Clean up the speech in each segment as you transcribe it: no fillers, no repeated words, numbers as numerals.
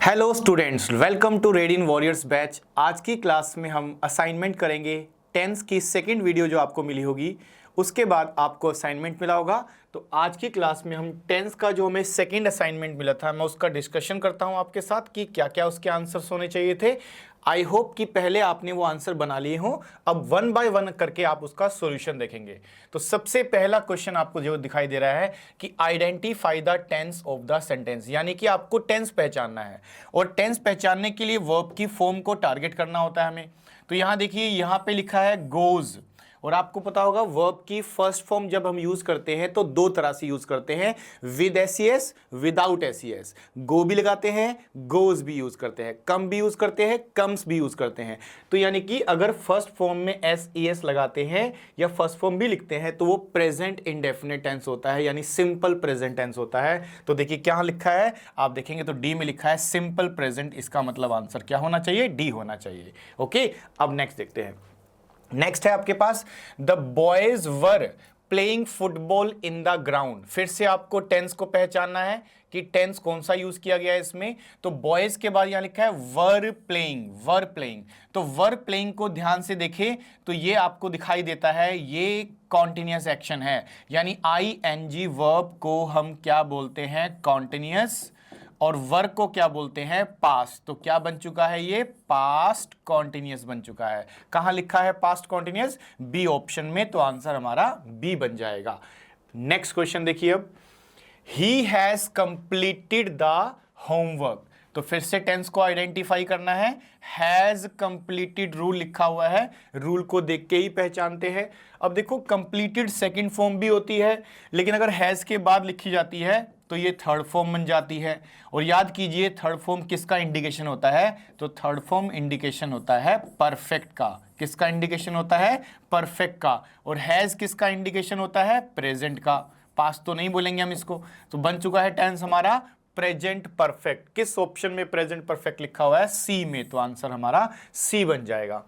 Hello students, welcome to Radian Warriors batch. आज की class में हम असाइनमेंट करेंगे। टेंस की सेकंड वीडियो जो आपको मिली होगी उसके बाद आपको असाइनमेंट मिला होगा। तो आज की क्लास में हम टेंस का जो हमें सेकंड असाइनमेंट मिला था मैं उसका डिस्कशन करता हूं आपके साथ कि क्या क्या उसके आंसर्स होने चाहिए थे। आई होप कि पहले आपने वो आंसर बना लिए हों। अब वन बाय वन करके आप उसका सॉल्यूशन देखेंगे। तो सबसे पहला क्वेश्चन आपको जो दिखाई दे रहा है कि identify the tense of the sentence, यानी कि आपको टेंस पहचानना है और टेंस पहचानने के लिए वर्ब की फॉर्म को टारगेट करना होता है हमें। तो यहां देखिए, यहां पे लिखा है गोज, और आपको पता होगा वर्ब की फर्स्ट फॉर्म जब हम यूज करते हैं तो दो तरह से यूज करते हैं, विद एसीएस, विदाउट एसीएस। गो भी लगाते हैं, गोज भी यूज करते हैं, कम भी यूज करते हैं, कम्स भी यूज करते हैं। तो यानी कि अगर फर्स्ट फॉर्म में एस ई एस लगाते हैं या फर्स्ट फॉर्म भी लिखते हैं तो वो प्रेजेंट इंडेफिनिट टेंस होता है, यानी सिंपल प्रेजेंट टेंस होता है। तो देखिए क्या लिखा है, आप देखेंगे तो डी में लिखा है सिंपल प्रेजेंट। इसका मतलब आंसर क्या होना चाहिए, डी होना चाहिए। ओके, अब नेक्स्ट देखते हैं। नेक्स्ट है आपके पास, the boys were playing football in the ground. फिर से आपको टेंस को पहचानना है कि टेंस कौन सा यूज किया गया है इसमें। तो बॉयज के बाद यहां लिखा है वर प्लेइंग, वर प्लेइंग। तो वर प्लेइंग को ध्यान से देखें तो ये आपको दिखाई देता है, ये कॉन्टिन्यूअस एक्शन है, यानी आई एन जी वर्ब को हम क्या बोलते हैं, कॉन्टिन्यूअस, और वर्क को क्या बोलते हैं, पास्ट। तो क्या बन चुका है, ये पास्ट कॉन्टिन्यूअस बन चुका है। कहां लिखा है पास्ट कॉन्टिन्यूअस, बी ऑप्शन में। तो आंसर हमारा बी बन जाएगा। नेक्स्ट क्वेश्चन देखिए, अब he has completed the homework. तो फिर से टेंस को आइडेंटिफाई करना है। हैज कंप्लीटेड रूल लिखा हुआ है, रूल को देख के ही पहचानते हैं। अब देखो, कंप्लीटेड सेकंड फॉर्म भी होती है, लेकिन अगर हैज के बाद लिखी जाती है तो ये थर्ड फॉर्म बन जाती है। और याद कीजिए थर्ड फॉर्म किसका इंडिकेशन होता है, तो थर्ड फॉर्म इंडिकेशन होता है परफेक्ट का। किसका इंडिकेशन होता है, परफेक्ट का। और हैज किसका इंडिकेशन होता है, प्रेजेंट का। पास्ट तो नहीं बोलेंगे हम इसको। तो बन चुका है टेंस हमारा प्रेजेंट परफेक्ट। किस ऑप्शन में प्रेजेंट परफेक्ट लिखा हुआ है, सी में। तो आंसर हमारा सी बन जाएगा।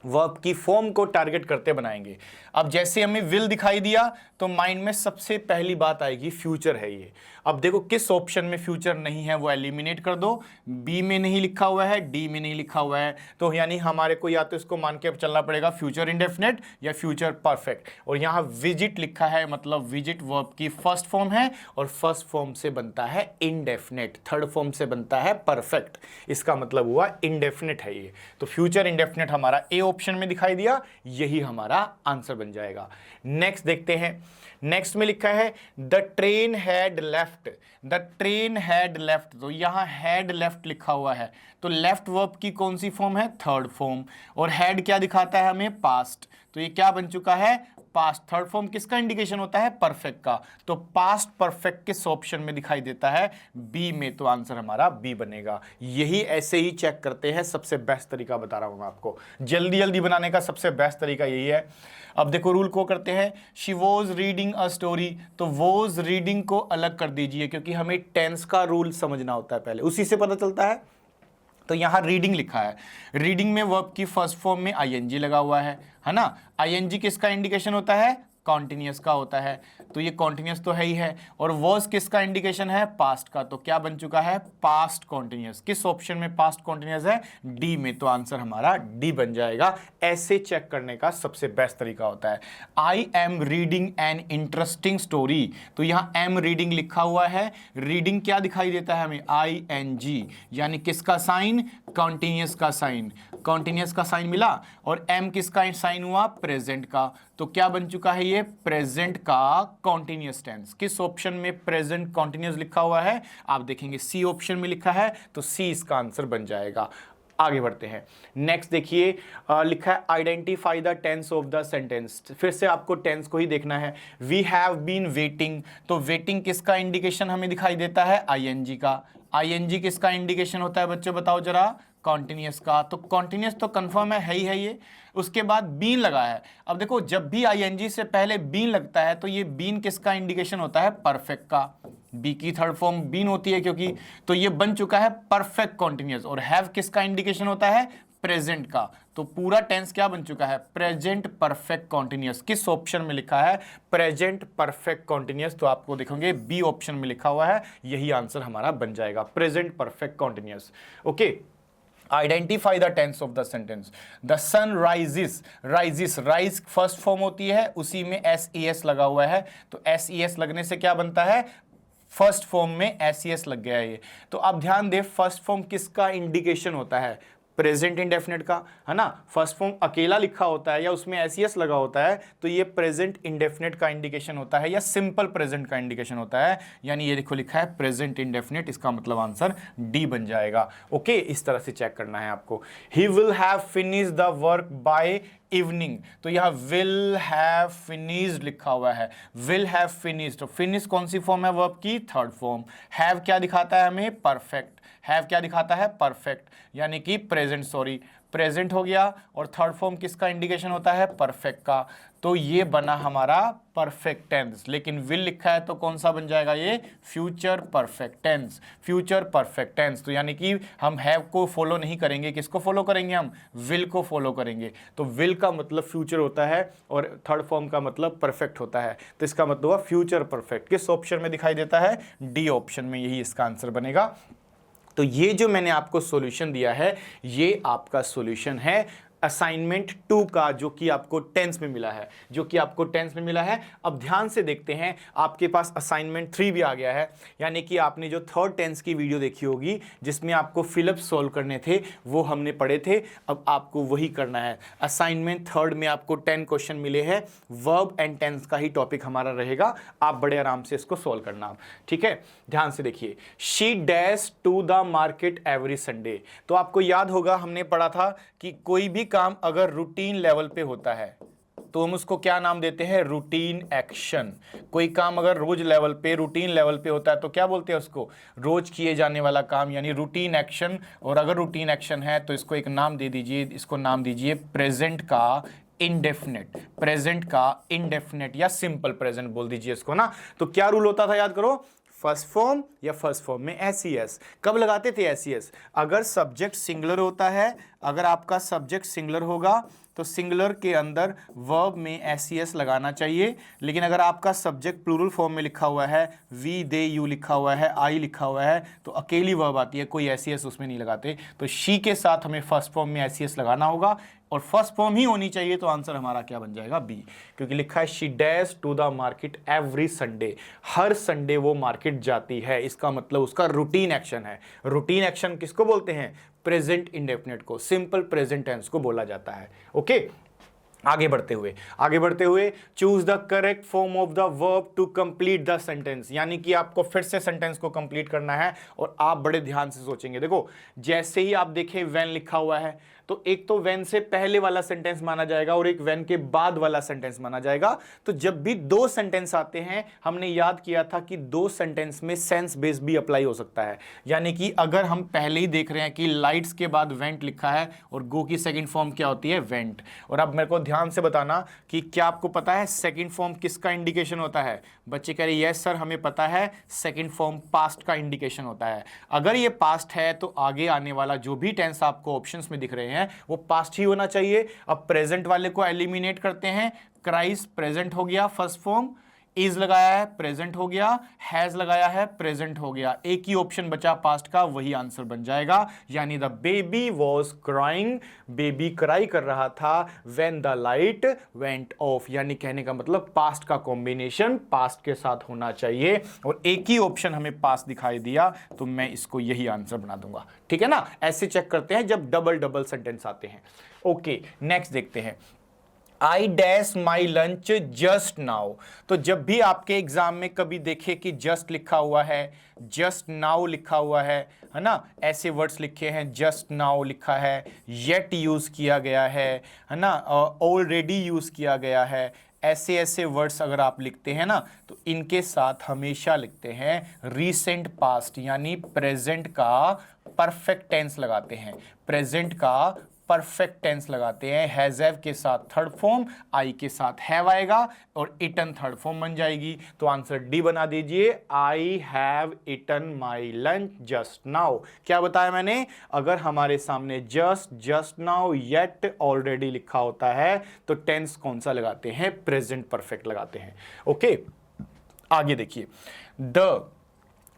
वर्ब की फॉर्म को टारगेट करते बनाएंगे। अब जैसे हमें विल दिखाई दिया तो माइंड में सबसे पहली बात आएगी फ्यूचर है ये। अब देखो किस ऑप्शन में फ्यूचर नहीं है वो एलिमिनेट कर दो। बी में नहीं लिखा हुआ है, डी में नहीं लिखा हुआ है, तो यानी हमारे को या तो इसको मान के चलना पड़ेगा फ्यूचर इंडेफिनिट या फ्यूचर परफेक्ट। और यहाँ विजिट लिखा है, मतलब विजिट वर्ब की फर्स्ट फॉर्म है और फर्स्ट फॉर्म से बनता है इंडेफिनिट, थर्ड फॉर्म से बनता है परफेक्ट। इसका मतलब हुआ इंडेफिनिट है ये। तो फ्यूचर इंडेफिनिट हमारा ए ऑप्शन में दिखाई दिया, यही हमारा आंसर बन जाएगा। नेक्स्ट देखते हैं। नेक्स्ट में लिखा है the train had left, the train had left. तो यहां हैड लेफ्ट लिखा हुआ है, तो लेफ्ट वर्ब की कौन सी फॉर्म है, थर्ड फॉर्म। और हैड क्या दिखाता है हमें, पास्ट। तो ये क्या बन चुका है, पास्ट। थर्ड फॉर्म किसका इंडिकेशन होता है, परफेक्ट का। तो पास्ट परफेक्ट किस ऑप्शन में दिखाई देता है, बी में। तो आंसर हमारा बी बनेगा। यही ऐसे ही चेक करते हैं, सबसे बेस्ट तरीका बता रहा हूं मैं आपको। जल्दी जल्दी बनाने का सबसे बेस्ट तरीका यही है। अब देखो रूल को करते हैं, she was reading a story. तो वॉज रीडिंग को अलग कर दीजिए, क्योंकि हमें टेंस का रूल समझना होता है पहले, उसी से पता चलता है। तो यहां रीडिंग लिखा है, रीडिंग में वर्ब की फर्स्ट फॉर्म में आईएनजी लगा हुआ है ना। आईएनजी किसका इंडिकेशन होता है, कॉन्टिन्यूअस का होता है। तो ये कॉन्टिन्यूअस तो है ही है। और वॉज किसका इंडिकेशन है, पास्ट का। तो क्या बन चुका है, पास्ट कॉन्टिन्यूअस। किस ऑप्शन में पास्ट कॉन्टिन्यूअस है, डी में। तो आंसर हमारा डी बन जाएगा। ऐसे चेक करने का सबसे बेस्ट तरीका होता है। I am reading an interesting story. तो यहां एम रीडिंग लिखा हुआ है, रीडिंग क्या दिखाई देता है हमें, आई एन जी, यानी किसका साइन, कॉन्टिन्यूअस का साइन। कॉन्टिन्यूअस का साइन मिला। और एम किसका साइन हुआ, प्रेजेंट का। तो क्या बन चुका है ये, प्रेजेंट का कॉन्टिन्यूअस टेंस। किस ऑप्शन में प्रेजेंट कॉन्टिन्यूअस लिखा हुआ है, आप देखेंगे सी ऑप्शन में लिखा है, तो सी इसका आंसर बन जाएगा। आगे बढ़ते हैं। नेक्स्ट देखिए, लिखा है identify the tense of the sentence. फिर से आपको टेंस को ही देखना है। We have been waiting. तो वेटिंग किसका इंडिकेशन हमें दिखाई देता है, आईएनजी का। आईएनजी किसका इंडिकेशन होता है बच्चों, बताओ जरा, कॉन्टिन्यूअस का। तो कॉन्टिन्यूअस तो कंफर्म है ही है ये। उसके बाद बीन लगा है। अब देखो जब भी आईएनजी से पहले बीन लगता है तो ये बीन किसका इंडिकेशन होता है, परफेक्ट का। बी की थर्ड फॉर्म बीन होती है क्योंकि, तो ये बन चुका है परफेक्ट कॉन्टिन्यूअस। और हैव किसका इंडिकेशन होता है, प्रेजेंट का, तो पूरा टेंस क्या बन चुका है, प्रेजेंट परफेक्ट कॉन्टिन्यूअस। किस ऑप्शन में लिखा है, प्रेजेंट परफेक्ट कॉन्टिन्यूअस, तो आपको देखोगे बी ऑप्शन में लिखा हुआ है, यही आंसर हमारा बन जाएगा, present perfect continuous. Okay, identify the tense of the sentence. The sun rises, rises, rise first form होती है, उसी में एस लगा हुआ है, तो एस लगने से क्या बनता है, फर्स्ट फॉर्म में एस लग गया है ये। तो अब ध्यान दे, फर्स्ट फॉर्म किसका इंडिकेशन होता है, प्रेजेंट इंडेफिनिट का, है ना। फर्स्ट फॉर्म अकेला लिखा होता है या उसमें एस लगा होता है तो ये प्रेजेंट इंडेफिनिट का इंडिकेशन होता है या सिंपल प्रेजेंट का इंडिकेशन होता है, यानी ये देखो लिखा है प्रेजेंट इंडेफिनिट, इसका मतलब आंसर डी बन जाएगा। ओके, इस तरह से चेक करना है आपको। He will have finish the work by evening, तो यह विल हैव फिनिश्ड लिखा हुआ है, विल हैव फिनिश्ड, तो फिनिश कौन सी फॉर्म है वर्ब की, थर्ड फॉर्म। हैव क्या दिखाता है हमें, परफेक्ट, हैव क्या दिखाता है, परफेक्ट, यानी कि प्रेजेंट, सॉरी प्रेजेंट हो गया, और थर्ड फॉर्म किसका इंडिकेशन होता है, परफेक्ट का, तो ये बना हमारा परफेक्ट टेंस। लेकिन विल लिखा है तो कौन सा बन जाएगा ये, future perfect tense, future perfect tense. तो यानी कि हम हैव को फॉलो नहीं करेंगे, किसको फॉलो करेंगे, हम विल को फॉलो करेंगे। तो विल का मतलब फ्यूचर होता है और थर्ड फॉर्म का मतलब परफेक्ट होता है, तो इसका मतलब हुआ फ्यूचर परफेक्ट। किस ऑप्शन में दिखाई देता है, डी ऑप्शन में, यही इसका आंसर बनेगा। तो ये जो मैंने आपको सॉल्यूशन दिया है, ये आपका सॉल्यूशन है असाइनमेंट 2 का, जो कि आपको टेंस में मिला है, जो कि आपको टेंस में मिला है। अब ध्यान से देखते हैं, आपके पास असाइनमेंट 3 भी आ गया है, यानी कि आपने जो थर्ड टेंस की वीडियो देखी होगी जिसमें आपको फिलअप सॉल्व करने थे, वो हमने पढ़े थे, अब आपको वही करना है। असाइनमेंट थर्ड में आपको 10 क्वेश्चन मिले हैं, वर्ब एंड टेंस का ही टॉपिक हमारा रहेगा, आप बड़े आराम से इसको सॉल्व करना, ठीक है। ध्यान से देखिए, she dash to the market every Sunday, तो आपको याद होगा हमने पढ़ा था कि कोई भी काम अगर रूटीन लेवल पे होता है तो हम उसको क्या नाम देते हैं, रूटीन एक्शन। कोई काम अगर रोज लेवल पे, रूटीन लेवल पे होता है तो क्या बोलते हैं उसको, रोज किए जाने वाला काम, यानी रूटीन एक्शन। और अगर रूटीन एक्शन है तो इसको एक नाम दे दीजिए, इसको नाम दीजिए प्रेजेंट का इंडेफिनेट, प्रेजेंट का इंडेफिनेट या सिंपल प्रेजेंट बोल दीजिए इसको ना। तो क्या रूल होता था, याद करो, फर्स्ट फॉर्म या फर्स्ट फॉर्म में एस। कब लगाते थे एस, अगर सब्जेक्ट सिंगुलर होता है, अगर आपका सब्जेक्ट सिंगुलर होगा तो सिंगुलर के अंदर वर्ब में एस लगाना चाहिए। लेकिन अगर आपका सब्जेक्ट प्लूरल फॉर्म में लिखा हुआ है, वी दे यू लिखा हुआ है, आई लिखा हुआ है, तो अकेली वर्ब आती है, कोई एस उसमें नहीं लगाते। तो शी के साथ हमें फर्स्ट फॉर्म में एस लगाना होगा और फर्स्ट फॉर्म ही होनी चाहिए, तो आंसर हमारा क्या बन जाएगा, बी, क्योंकि लिखा है she dash to the market every Sunday, हर संडे वो मार्केट जाती है, इसका मतलब उसका रूटीन एक्शन है। रूटीन एक्शन किसको बोलते हैं, प्रेजेंट इंडेफिनिट को, सिंपल प्रेजेंट टेंस को बोला जाता है। ओके, आगे बढ़ते हुए choose the correct form of the verb to complete the sentence, यानी कि आपको फिर से सेंटेंस को कंप्लीट करना है और आप बड़े ध्यान से सोचेंगे। देखो, जैसे ही आप देखें व्हेन लिखा हुआ है तो एक तो व्हेन से पहले वाला सेंटेंस माना जाएगा और एक व्हेन के बाद वाला सेंटेंस माना जाएगा। तो जब भी दो सेंटेंस आते हैं, हमने याद किया था कि दो सेंटेंस में सेंस बेस भी अप्लाई हो सकता है, यानी कि अगर हम पहले ही देख रहे हैं कि लाइट्स के बाद वेंट लिखा है और गो की सेकंड फॉर्म क्या होती है, वेंट। और अब मेरे को ध्यान से बताना कि क्या आपको पता है सेकंड फॉर्म किसका इंडिकेशन होता है। बच्चे कह रहे यस सर हमें पता है, सेकंड फॉर्म पास्ट का इंडिकेशन होता है। अगर ये पास्ट है तो आगे आने वाला जो भी टेंस आपको ऑप्शंस में दिख रहे हैं वो पास्ट ही होना चाहिए। अब प्रेजेंट वाले को एलिमिनेट करते हैं, क्राइस्ट प्रेजेंट हो गया फर्स्ट फॉर्म, इज लगाया है प्रेजेंट हो गया, हैज लगाया है प्रेजेंट हो गया, एक ही ऑप्शन बचा पास्ट का, वही आंसर बन जाएगा। यानी the baby was crying, baby cry कर रहा था, when the light went of, यानी कहने का मतलब पास्ट का कॉम्बिनेशन पास्ट के साथ होना चाहिए और एक ही ऑप्शन हमें पास्ट दिखाई दिया तो मैं इसको यही आंसर बना दूंगा। ठीक है ना, ऐसे चेक करते हैं जब डबल डबल सेंटेंस आते हैं। ओके, नेक्स्ट देखते हैं, I dash my lunch just now. तो जब भी आपके एग्जाम में कभी देखे कि जस्ट लिखा हुआ है, जस्ट नाउ लिखा हुआ है ना, ऐसे वर्ड्स लिखे हैं, जस्ट नाउ लिखा है, येट यूज किया गया है ना, ऑलरेडी यूज किया गया है, ऐसे ऐसे वर्ड्स अगर आप लिखते हैं ना तो इनके साथ हमेशा लिखते हैं रीसेंट पास्ट, यानी प्रेजेंट का परफेक्ट टेंस लगाते हैं, प्रेजेंट का परफेक्ट टेंस लगाते हैं। हैज हैव के साथ थर्ड फॉर्म, आई के साथ हैव आएगा और इटन थर्ड फॉर्म बन जाएगी। तो आंसर डी बना दीजिए, I have eaten my lunch just now. क्या बताया मैंने, अगर हमारे सामने just, just now, yet, already लिखा होता है तो टेंस कौन सा लगाते हैं, प्रेजेंट परफेक्ट लगाते हैं। ओके, आगे देखिए, the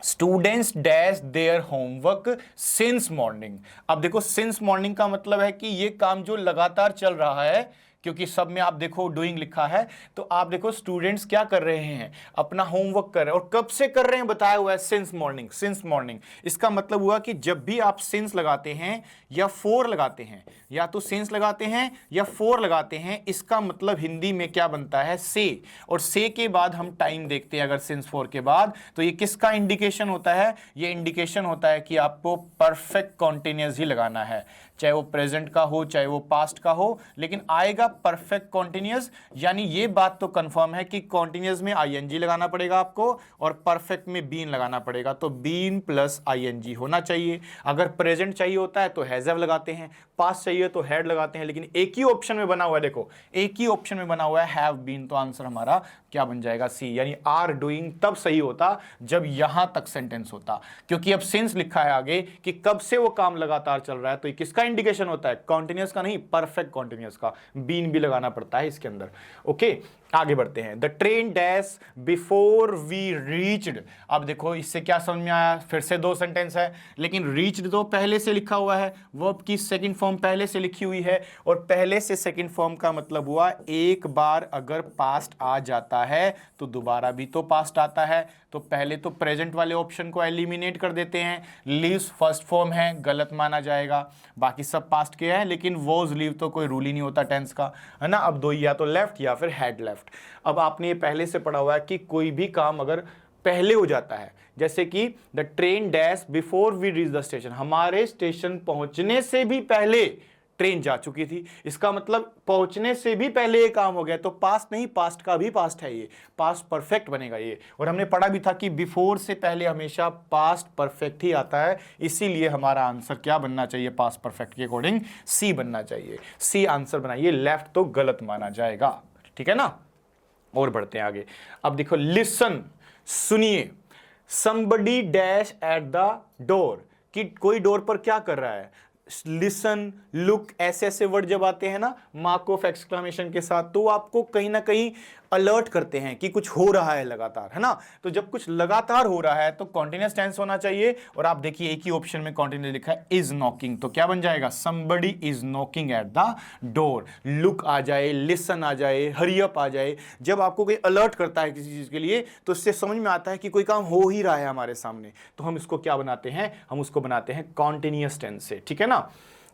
students dash their homework since morning. अब देखो सिंस मॉर्निंग का मतलब है कि ये काम जो लगातार चल रहा है, क्योंकि सब में आप देखो डूइंग लिखा है, तो आप देखो स्टूडेंट्स क्या कर रहे हैं, अपना होमवर्क कर रहे हैं। और कब से कर रहे हैं बताया हुआ है, सिंस मॉर्निंग, सिंस मॉर्निंग। इसका मतलब हुआ कि जब भी आप सिंस लगाते हैं या फोर लगाते हैं, या तो सिंस लगाते हैं या फोर लगाते हैं, इसका मतलब हिंदी में क्या बनता है, से। और से के बाद हम टाइम देखते हैं, अगर सिंस फोर के बाद, तो ये किसका इंडिकेशन होता है, ये इंडिकेशन होता है कि आपको परफेक्ट कॉन्टिन्यूअस ही लगाना है, चाहे वो प्रेजेंट का हो चाहे वो पास्ट का हो, लेकिन आएगा परफेक्ट कॉन्टिन्यूअस। यानी ये बात तो कंफर्म है कि कॉन्टिन्यूअस में आईएनजी लगाना पड़ेगा आपको और परफेक्ट में बीन लगाना पड़ेगा, तो बीन प्लस आईएनजी होना चाहिए। अगर प्रेजेंट चाहिए होता है तो हैज हैव लगाते हैं, पास्ट चाहिए तो हैड लगाते हैं, लेकिन एक ही ऑप्शन में बना हुआ है, देखो एक ही ऑप्शन में बना हुआ है हैव बीन, तो आंसर हमारा क्या बन जाएगा, सी। यानी आर डूइंग तब सही होता जब यहां तक सेंटेंस होता, क्योंकि अब सिंस लिखा है आगे कि कब से वो काम लगातार चल रहा है, तो ये किसका इंडिकेशन होता है, कॉन्टिन्यूअस का नहीं, परफेक्ट कॉन्टिन्यूअस का। बीन भी लगाना पड़ता है इसके अंदर। ओके, आगे बढ़ते हैं। The train dash before we reached. अब देखो इससे क्या समझ में आया, फिर से दो सेंटेंस है, लेकिन रीच्ड तो पहले से लिखा हुआ है, वर्ब की सेकंड फॉर्म पहले से लिखी हुई है, और पहले से सेकंड फॉर्म का मतलब हुआ एक बार अगर पास्ट आ जाता है तो दोबारा भी तो पास्ट आता है। तो पहले तो प्रेजेंट वाले ऑप्शन को एलिमिनेट कर देते हैं, लीव्स फर्स्ट फॉर्म है, गलत माना जाएगा, बाकी सब पास्ट के हैं, लेकिन वॉज लीव तो कोई रूल ही नहीं होता टेंस का, है ना। अब दो, या तो लेफ्ट या फिर हैड लेफ्ट। अब आपने ये पहले से पढ़ा हुआ है कि कोई भी काम अगर पहले हो जाता है, जैसे कि the train dash before we reach the station, हमारे स्टेशन पहुंचने से भी पहले ट्रेन जा चुकी थी, इसका मतलब पहुंचने से भी पहले ये काम हो गया, तो पास्ट नहीं, पास्ट का भी पास्ट है, ये पास्ट परफेक्ट बनेगा ये। और हमने पढ़ा भी था कि बिफोर से पहले हमेशा पास्ट परफेक्ट ही आता है, इसीलिए हमारा आंसर क्या बनना चाहिए, पास्ट परफेक्ट के अकॉर्डिंग सी बनना चाहिए। सी आंसर बनाइए, लेफ्ट तो गलत माना जाएगा, ठीक है ना। और बढ़ते हैं आगे। अब देखो, लिसन, सुनिए, somebody dash at the door, कि कोई डोर पर क्या कर रहा है, लिसन, लुक, ऐसे ऐसे वर्ड जब आते हैं ना मार्क ऑफ एक्सक्लेमेशन के साथ, तो आपको कहीं ना कहीं अलर्ट करते हैं कि कुछ हो रहा है लगातार, है ना। तो जब कुछ लगातार हो रहा है तो कॉन्टिन्यूअस टेंस होना चाहिए, और आप देखिए एक ही ऑप्शन में कॉन्टिन्यूअस लिखा है, इज नॉकिंग, तो क्या बन जाएगा, somebody is knocking at the door. Look आ जाए, लिसन आ जाए, हरी अप आ जाए, जब आपको कोई अलर्ट करता है किसी चीज के लिए, तो इससे समझ में आता है कि कोई काम हो ही रहा है हमारे सामने, तो हम इसको क्या बनाते हैं, हम उसको बनाते हैं कॉन्टिन्यूअस टेंस से, ठीक है ना।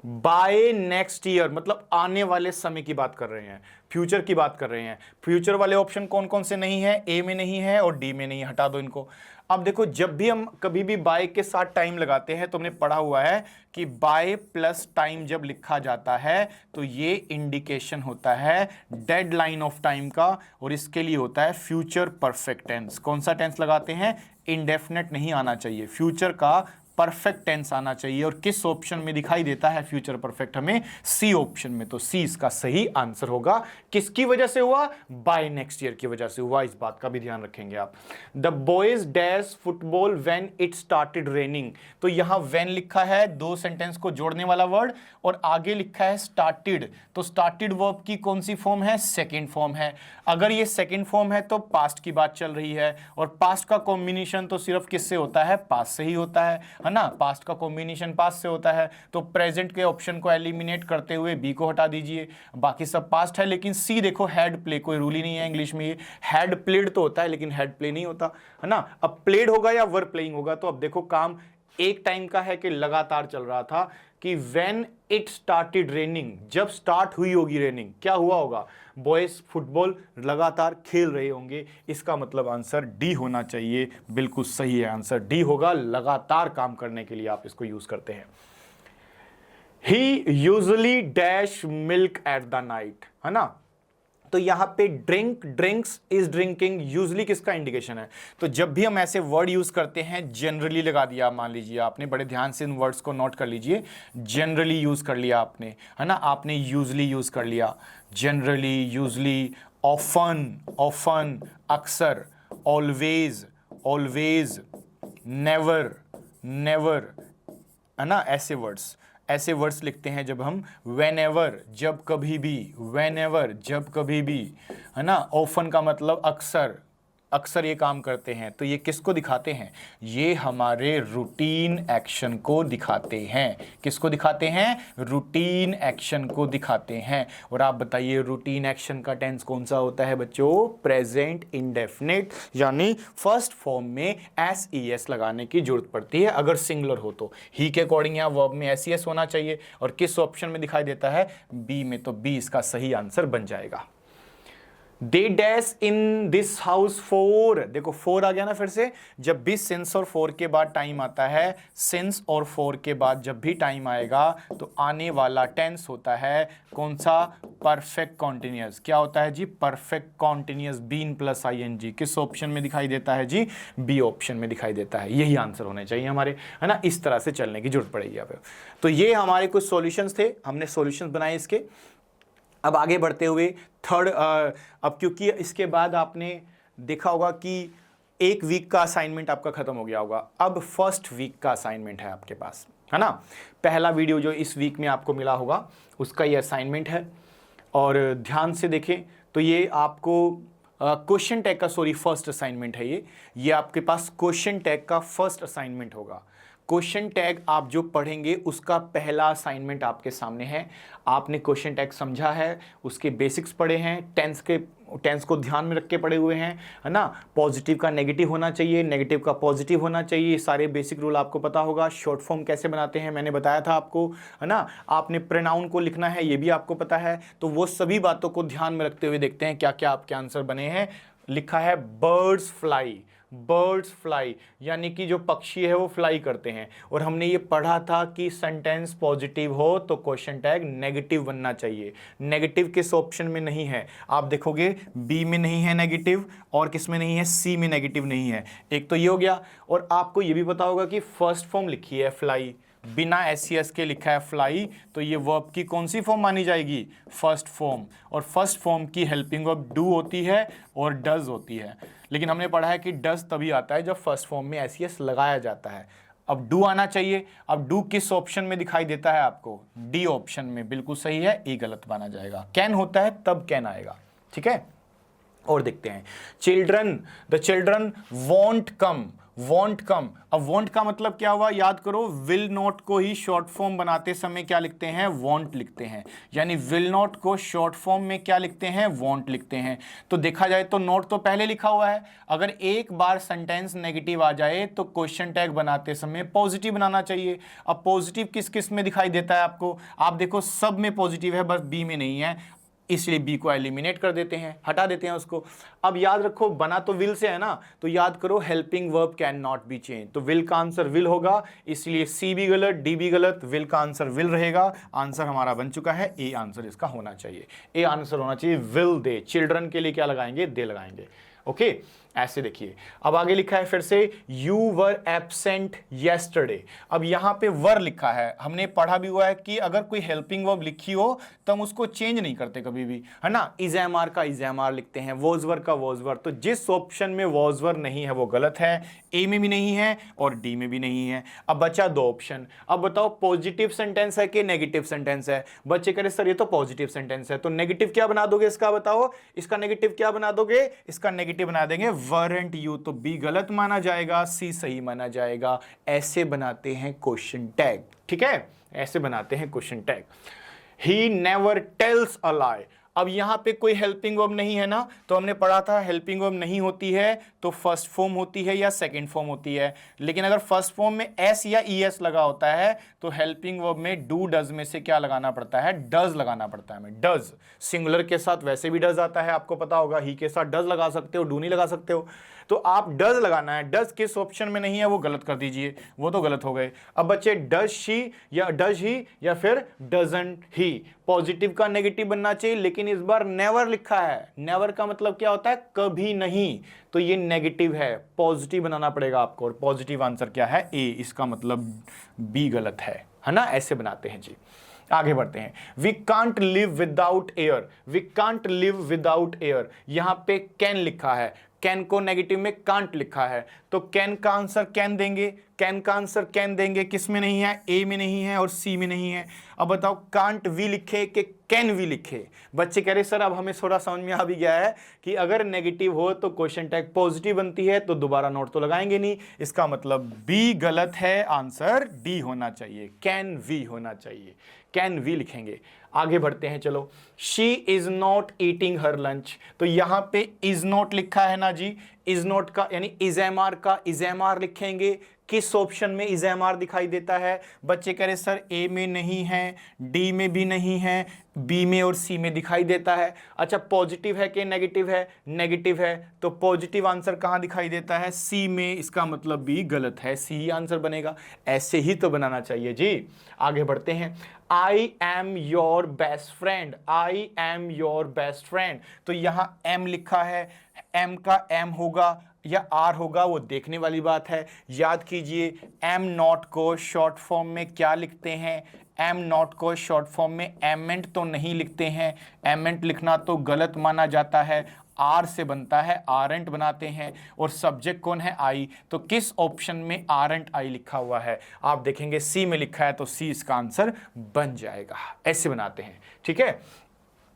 बाय नेक्स्ट ईयर मतलब आने वाले समय की बात कर रहे हैं, फ्यूचर की बात कर रहे हैं। फ्यूचर वाले ऑप्शन कौन कौन से नहीं है, ए में नहीं है और डी में नहीं है, हटा दो इनको। अब देखो, जब भी हम कभी भी बाय के साथ टाइम लगाते हैं तो हमने पढ़ा हुआ है कि बाय प्लस टाइम जब लिखा जाता है तो ये इंडिकेशन होता है डेडलाइन ऑफ टाइम का, और इसके लिए होता है फ्यूचर परफेक्ट टेंस। कौन सा टेंस लगाते हैं, इंडेफिनेट नहीं आना चाहिए, फ्यूचर का परफेक्ट टेंस आना चाहिए। और किस ऑप्शन में दिखाई देता है फ्यूचर परफेक्ट, हमें सी ऑप्शन में, तो सी इसका सही आंसर होगा। किसकी वजह से हुआ, बाय नेक्स्ट ईयर की वजह से हुआ, इस बात का भी ध्यान रखेंगे आप। The boys dash football when it started raining, तो यहां व्हेन लिखा है, दो सेंटेंस को जोड़ने वाला वर्ड, और आगे लिखा है स्टार्टेड, तो स्टार्टेड वर्ब की कौन सी फॉर्म है, सेकेंड फॉर्म है। अगर ये सेकेंड फॉर्म है तो पास्ट की बात चल रही है, और पास्ट का कॉम्बिनेशन तो सिर्फ किससे होता है, पास्ट से ही होता है ना, पास्ट का कॉम्बिनेशन पास्ट से होता है। तो प्रेजेंट के ऑप्शन को एलिमिनेट करते हुए बी को हटा दीजिए, बाकी सब पास्ट है। लेकिन सी देखो, हैड प्ले, कोई रूल ही नहीं है इंग्लिश में, ये हैड प्लेड तो होता है लेकिन हैड प्ले नहीं होता, है ना। अब प्लेड होगा या वर प्लेइंग होगा, तो अब देखो काम एक टाइम का है कि लगातार चल रहा था, कि व्हेन इट स्टार्टेड रेनिंग, जब स्टार्ट हुई होगी रेनिंग, क्या हुआ होगा, बॉयज फुटबॉल लगातार खेल रहे होंगे। इसका मतलब आंसर डी होना चाहिए, बिल्कुल सही है, आंसर डी होगा। लगातार काम करने के लिए आप इसको यूज करते हैं। He usually dash milk at the night, है ना। तो यहां पे drink, drinks, is drinking usually किसका इंडिकेशन है? तो जब भी हम ऐसे वर्ड यूज करते हैं, जनरली लगा दिया, मान लीजिए आपने, बड़े ध्यान से इन वर्ड्स को नोट कर लीजिए, जनरली यूज कर लिया आपने, है ना, आपने यूजली यूज कर लिया, जनरली, यूजली, ऑफन, ऑफन, अक्सर, ऑलवेज, ऑलवेज, नेवर, नेवर, है ना, ऐसे वर्ड्स लिखते हैं जब हम whenever, जब कभी भी, whenever, जब कभी भी, है ना। ऑफन का मतलब अक्सर, अक्सर ये काम करते हैं, तो ये किसको दिखाते हैं? ये हमारे रूटीन एक्शन को दिखाते हैं। किसको दिखाते हैं? रूटीन एक्शन को दिखाते हैं। और आप बताइए रूटीन एक्शन का टेंस कौन सा होता है बच्चों? प्रेजेंट इंडेफिनिट, यानी फर्स्ट फॉर्म में एस लगाने की जरूरत पड़ती है अगर सिंगुलर हो तो। ही के अकॉर्डिंग यहाँ वर्ब में एस होना चाहिए। और किस ऑप्शन में दिखाई देता है? बी में, तो बी इसका सही आंसर बन जाएगा। They dash in this house for, देखो फोर आ गया ना फिर से। जब भी सिंस और फोर के बाद टाइम आता है, सिंस और फोर के बाद जब भी टाइम आएगा तो आने वाला टेंस होता है कौन सा? Perfect continuous. क्या होता है जी? Perfect continuous, been plus ING. किस ऑप्शन में दिखाई देता है जी? बी ऑप्शन में दिखाई देता है। यही आंसर होने चाहिए हमारे, है ना। इस तरह से चलने की जरूरत पड़ेगी यहाँ पे। तो ये हमारे कुछ सॉल्यूशंस थे, हमने सॉल्यूशंस बनाए इसके। अब आगे बढ़ते हुए थर्ड, अब क्योंकि इसके बाद आपने देखा होगा कि एक वीक का असाइनमेंट आपका खत्म हो गया होगा, अब फर्स्ट वीक का असाइनमेंट है आपके पास, है ना। पहला वीडियो जो इस वीक में आपको मिला होगा उसका ये असाइनमेंट है। और ध्यान से देखें तो ये आपको क्वेश्चन टैग का, सॉरी, फर्स्ट असाइनमेंट है ये आपके पास क्वेश्चन टैग का फर्स्ट असाइनमेंट होगा। क्वेश्चन टैग आप जो पढ़ेंगे उसका पहला असाइनमेंट आपके सामने है। आपने क्वेश्चन टैग समझा है, उसके बेसिक्स पढ़े हैं, टेंस को ध्यान में रख के पढ़े हुए हैं, है ना। पॉजिटिव का नेगेटिव होना चाहिए, नेगेटिव का पॉजिटिव होना चाहिए, सारे बेसिक रूल आपको पता होगा। शॉर्ट फॉर्म कैसे बनाते हैं मैंने बताया था आपको, है ना। आपने प्रोनाउन को लिखना है, ये भी आपको पता है। तो वो सभी बातों को ध्यान में रखते हुए देखते हैं क्या क्या आपके आंसर बने हैं। लिखा है बर्ड्स फ्लाई, बर्ड्स फ्लाई, यानी कि जो पक्षी है वो फ्लाई करते हैं। और हमने ये पढ़ा था कि सेंटेंस पॉजिटिव हो तो क्वेश्चन टैग नेगेटिव बनना चाहिए। नेगेटिव किस ऑप्शन में नहीं है? आप देखोगे बी में नहीं है नेगेटिव, और किस में नहीं है? सी में नेगेटिव नहीं है। एक तो ये हो गया। और आपको ये भी पता होगा कि फर्स्ट फॉर्म लिखी है फ्लाई, बिना एस के लिखा है फ्लाई, तो ये वर्ब की कौन सी फॉर्म मानी जाएगी? First form. और फर्स्ट फॉर्म की हेल्पिंग वर्ब डू होती है और डज होती है। लेकिन हमने पढ़ा है कि डज तभी आता है जब फर्स्ट फॉर्म में एस लगाया जाता है। अब डू आना चाहिए। अब डू किस ऑप्शन में दिखाई देता है आपको? डी ऑप्शन में। बिल्कुल सही है, ए गलत माना जाएगा। कैन होता है तब कैन आएगा, ठीक है। और देखते हैं, children, the children want come, want come. अब वॉन्ट का मतलब क्या हुआ? याद करो, विल नॉट को ही शॉर्ट फॉर्म बनाते समय क्या लिखते हैं? वॉन्ट लिखते हैं। यानी विल नॉट को शॉर्ट फॉर्म में क्या लिखते हैं? वॉन्ट लिखते हैं। तो देखा जाए तो नॉट तो पहले लिखा हुआ है। अगर एक बार सेंटेंस नेगेटिव आ जाए तो क्वेश्चन टैग बनाते समय पॉजिटिव बनाना चाहिए। अब पॉजिटिव किस किस में दिखाई देता है आपको? आप देखो सब में पॉजिटिव है, बस बी में नहीं है, इसलिए बी को एलिमिनेट कर देते हैं, हटा देते हैं उसको। अब याद रखो, बना तो विल से है ना, तो याद करो helping verb can not be change, तो विल का आंसर विल होगा, इसलिए सी भी गलत, डी भी गलत, विल का आंसर विल रहेगा। आंसर हमारा बन चुका है, ए आंसर इसका होना चाहिए। ए आंसर होना चाहिए विल दे। चिल्ड्रन के लिए क्या लगाएंगे? दे लगाएंगे। ओके, ऐसे देखिए। अब आगे लिखा है फिर से, यू वर एब्सेंट येस्टरडे। अब यहां पे वर लिखा है, हमने पढ़ा भी हुआ है कि अगर कोई हेल्पिंग वर्ब लिखी हो तो हम उसको चेंज नहीं करते कभी भी, है ना। इज एम आर का इज एम आर लिखते हैं, वॉज वर का वॉज वर। तो जिस ऑप्शन में वॉज वर नहीं है वो गलत है, ए में भी नहीं है और डी में भी नहीं है। अब बचा दो ऑप्शन। अब बताओ पॉजिटिव सेंटेंस है कि नेगेटिव सेंटेंस है? बच्चे कह रहे सर ये तो पॉजिटिव सेंटेंस है, तो नेगेटिव क्या बना दोगे इसका? बताओ, इसका नेगेटिव क्या बना दोगे? इसका नेगेटिव बना देंगे weren't you, तो बी गलत माना जाएगा, सी सही माना जाएगा। ऐसे बनाते हैं क्वेश्चन टैग, ठीक है, ऐसे बनाते हैं question tag. He never tells a lie. अब यहां पे कोई हेल्पिंग वर्ब नहीं है ना, तो हमने पढ़ा था हेल्पिंग वर्ब नहीं होती है तो फर्स्ट फॉर्म होती है या सेकंड फॉर्म होती है। लेकिन अगर फर्स्ट फॉर्म में एस या ईएस लगा होता है तो हेल्पिंग वर्ब में डू डज में से क्या लगाना पड़ता है? डज लगाना पड़ता है। हमें डज, सिंगुलर के साथ वैसे भी डज आता है, आपको पता होगा। ही के साथ डज लगा सकते हो, डू नहीं लगा सकते हो, तो आप डज लगाना है। डज किस ऑप्शन में नहीं है वो गलत कर दीजिए, वो तो गलत हो गए। अब बच्चे डज शी या डज ही या फिर डजंट ही, पॉजिटिव का नेगेटिव बनना चाहिए, लेकिन इस बार नेवर लिखा है। नेवर का मतलब क्या होता है? कभी नहीं। तो ये नेगेटिव है, पॉजिटिव बनाना पड़ेगा आपको। और पॉजिटिव आंसर क्या है? ए। इसका मतलब बी गलत है ना? ऐसे बनाते हैं जी। आगे बढ़ते हैं। We can't live without air. We can't live without air, यहां पे कैन लिखा है, कैन को नेगेटिव में कांट लिखा है, तो कैन का आंसर कैन देंगे। कैन का आंसर कैन देंगे, किस में नहीं है? ए में नहीं है और सी में नहीं है। अब बताओ कांट वी लिखे कि कैन वी लिखे? बच्चे कह रहे सर अब हमें थोड़ा समझ में आ भी गया है कि अगर नेगेटिव हो तो क्वेश्चन टैग पॉजिटिव बनती है, तो दोबारा नोट तो लगाएंगे नहीं। इसका मतलब बी गलत है, आंसर डी होना चाहिए, कैन वी होना चाहिए, कैन वी लिखेंगे। आगे बढ़ते हैं, चलो। She is not eating her lunch, तो यहां पे इज नॉट लिखा है ना जी। इज नॉट का यानी इजएमआर का इजएमआर लिखेंगे। किस ऑप्शन में इजएमआर दिखाई देता है? बच्चे कह रहे सर ए में नहीं है, डी में भी नहीं है, बी में और सी में दिखाई देता है। अच्छा, पॉजिटिव है कि नेगेटिव है? नेगेटिव है, तो पॉजिटिव आंसर कहां दिखाई देता है? सी में। इसका मतलब बी गलत है, सी ही आंसर बनेगा। ऐसे ही तो बनाना चाहिए जी। आगे बढ़ते हैं। I am your best friend, I am your best friend, तो यहां एम लिखा है, एम का एम होगा या आर होगा वो देखने वाली बात है। याद कीजिए एम नॉट को शॉर्ट फॉर्म में क्या लिखते हैं? एम नॉट को शॉर्ट फॉर्म में एमेंट तो नहीं लिखते हैं, एमेंट लिखना तो गलत माना जाता है। आर से बनता है, आरेंट बनाते हैं, और सब्जेक्ट कौन है? आई। तो किस ऑप्शन में आरेंट आई लिखा हुआ है? आप देखेंगे सी में लिखा है, तो सी इसका आंसर बन जाएगा। ऐसे बनाते हैं, ठीक है।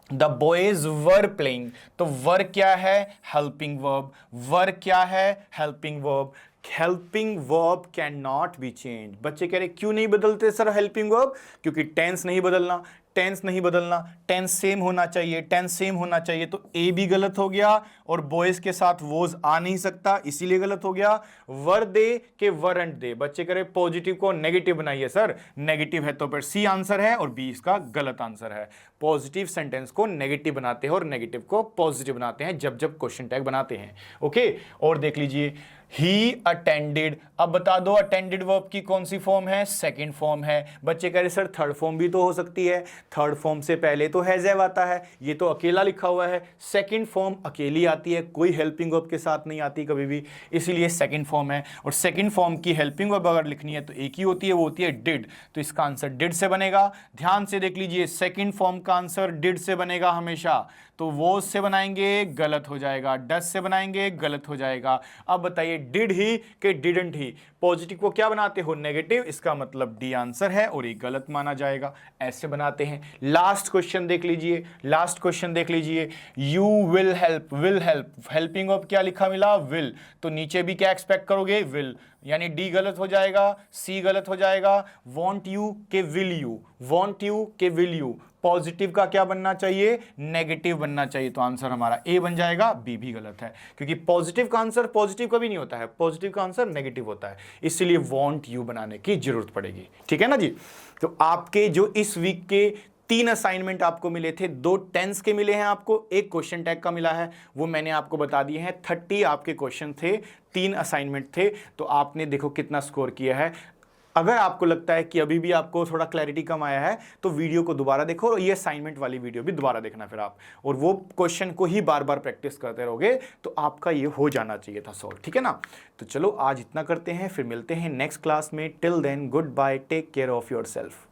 द बॉयज वर प्लेइंग, तो वर क्या है? Helping verb. वर क्या है? Helping verb. Helping verb can not be change. बच्चे कह रहे क्यों नहीं बदलते सर हेल्पिंग वर्ब? क्योंकि टेंस नहीं बदलना, टेंस नहीं बदलना, टेंस सेम होना चाहिए, टेंस सेम होना चाहिए। तो ए भी गलत हो गया, और बॉयज के साथ वोज आ नहीं सकता, इसीलिए गलत हो गया। वर दे के वरंट दे। बच्चे कह रहे पॉजिटिव को नेगेटिव बनाइए सर, नेगेटिव है तो फिर सी आंसर है और बी इसका गलत आंसर है। पॉजिटिव सेंटेंस को नेगेटिव बनाते हैं और नेगेटिव को पॉजिटिव बनाते हैं जब जब क्वेश्चन टैग बनाते हैं। ओके, और देख लीजिए ही अटेंडेड। अब बता दो अटेंडेड वर्ब की कौन सी फॉर्म है? सेकंड फॉर्म है। बच्चे कह रहे सर थर्ड फॉर्म भी तो हो सकती है। थर्ड फॉर्म से पहले तो हैज हैव आता है, ये तो अकेला लिखा हुआ है। सेकंड फॉर्म अकेली आती है, कोई हेल्पिंग वर्ब के साथ नहीं आती कभी भी, इसीलिए सेकंड फॉर्म है। और सेकंड फॉर्म की हेल्पिंग वर्ब अगर लिखनी है तो एक ही होती है, वो होती है डिड। तो इसका आंसर डिड से बनेगा। ध्यान से देख लीजिए, सेकंड फॉर्म का आंसर डिड से बनेगा हमेशा। तो वो से बनाएंगे गलत हो जाएगा, डस से बनाएंगे गलत हो जाएगा। अब बताइए डिड ही कि डिडंट ही? पॉजिटिव को क्या बनाते हो? नेगेटिव। इसका मतलब डी आंसर है और ये गलत माना जाएगा। ऐसे बनाते हैं। लास्ट क्वेश्चन देख लीजिए, लास्ट क्वेश्चन देख लीजिए। You will help, will help, helping of क्या लिखा मिला? विल। तो नीचे भी क्या एक्सपेक्ट करोगे? विल, यानी डी गलत हो जाएगा, सी गलत हो जाएगा। वॉन्ट यू के विल यू, वॉन्ट यू के विल यू। पॉजिटिव का क्या बनना चाहिए? नेगेटिव बनना चाहिए। तो आंसर हमारा ए बन जाएगा, बी भी गलत है, क्योंकि पॉजिटिव का आंसर पॉजिटिव कभी नहीं होता है, पॉजिटिव का आंसर नेगेटिव होता है, इसलिए वॉन्ट यू बनाने की जरूरत पड़ेगी। ठीक है ना जी। तो आपके जो इस वीक के 3 असाइनमेंट आपको मिले थे, 2 टेंस के मिले हैं आपको, एक क्वेश्चन टैग का मिला है, वो मैंने आपको बता दिए हैं। 30 आपके क्वेश्चन थे, 3 असाइनमेंट थे, तो आपने देखो कितना स्कोर किया है। अगर आपको लगता है कि अभी भी आपको थोड़ा क्लैरिटी कम आया है तो वीडियो को दोबारा देखो, और ये असाइनमेंट वाली वीडियो भी दोबारा देखना फिर आप, और वो क्वेश्चन को ही बार बार प्रैक्टिस करते रहोगे तो आपका ये हो जाना चाहिए था सॉल्व। ठीक है ना। तो चलो आज इतना करते हैं, फिर मिलते हैं नेक्स्ट क्लास में। Till then goodbye, take care of yourself.